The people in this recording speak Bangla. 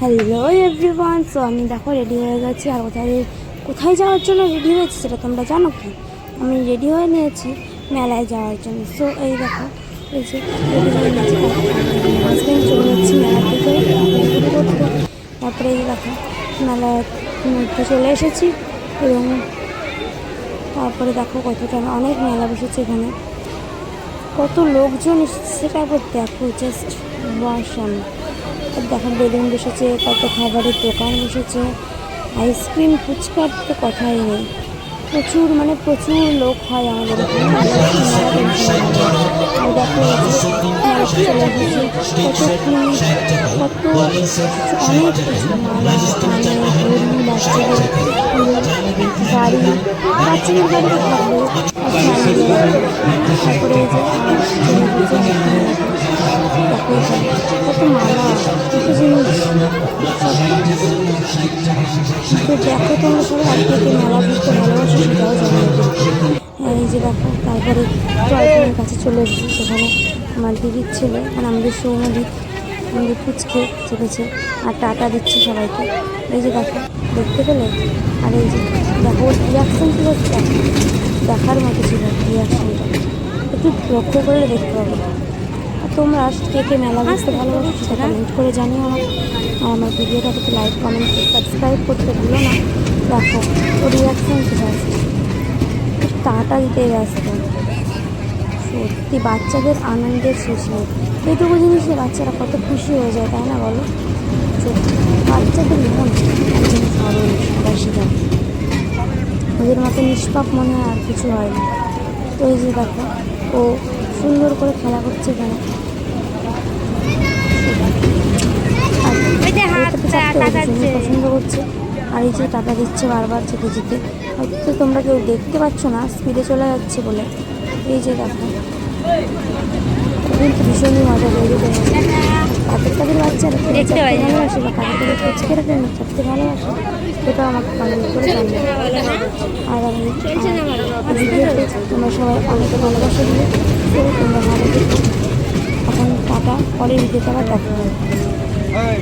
Hello everyone. সো আমি দেখো রেডি হয়ে গেছি, আর কোথায় যাওয়ার জন্য রেডি হয়েছি সেটা তোমরা জানো কি? আমি রেডি হয়ে নিয়েছি মেলায় যাওয়ার জন্য। সো এই দেখো, এই যে রেডি হয়ে নিয়েছি, হাজব্যান্ড চলে যাচ্ছি মেলার দিকে করতে। তারপরে এই দেখো মেলার মধ্যে চলে এসেছি, এবং তারপরে দেখো কতটা অনেক মেলা বসেছে এখানে, কত লোকজন এসেছে সেটা দেখো, জাস্ট ওয়াশাম। দেখো বেলুন বসেছে, কত খাবারের দোকান বসেছে, আইসক্রিম ফুচকার তো কথাই নেই। প্রচুর লোক হয় আমাদের এখানে। দেখো চলে এসেছে কত ফুল, কত অনেক কিছু মালা, কানে ঘড়ি, বাচ্চাদের গাড়ি, বাচ্চাদের গাড়ি তো থাকবে। তারপরে এই যে কত মালা, কত জিনিস। তো দেখো তোমরা সবাই আজকে মেলা ঘুরতে ভালোবাসো সেটাও জানিয়ে দেবো। এই যে দেখো, তারপরে টয়ট্রেনের কাছে চলে এসেছি, সেখানে আমার দিদির ছেলে আমাদের সৌমদীপ, আমাদের পুচকে চেপেছে আর টাটা দিচ্ছে সবাইকে। এই যে দেখো, দেখতে পেলে? আর এই যে দেখো রিয়াকশান ছিল, দেখার মতো ছিল রিয়াকশানটা, একটু লক্ষ্য করলে দেখতে পাবে। আর তোমরা কে কে মেলা ঘুরতে ভালোবাসো সেটা কমেন্ট করে জানিও আমাকে। আর আমার ভিডিওটাকে লাইক, কমেন্ট, সাবস্ক্রাইব করতে ভুলো না। দেখো ও রিয়াকশান চলে আসছে, টাটা দিতে ব্যস্ত। সত্যি বাচ্চাদের আনন্দের শেষ নেই। এইটুকু জিনিসে বাচ্চারা কত খুশি হয়ে যায়, তাই না বলো? সত্যি বাচ্চাদের মন একদম সরল, সাদা, ওদের মতো নিষ্পাপ মনে হয় আর কিছু হয় না। তো এই যে দেখো, ও সুন্দর করে খেলা করছে এখানে, পছন্দ করছে। আর এই যে টাটা দিচ্ছে বারবার যেতে যেতে, হয়তো তোমরা কেউ দেখতে পাচ্ছ না, স্পিডে চলে যাচ্ছে বলে। এই যে দেখো, কিন্তু ভীষণই মজা তৈরি করে। কাদের বাচ্চারা দেখতে ভালোবাসে বা কাদের ফুচকেরা চাপতে ভালোবাসে সেটাও আমাকে কমেন্ট করে জানিয়ে। আর আমি ভিডিওতে তোমরা সবাই অনেকে ভালোবাসা দিয়ে তোমরা ভালো দেখো। এখন টাটা, পরের ভিডিওতে আবার দেখা হবে।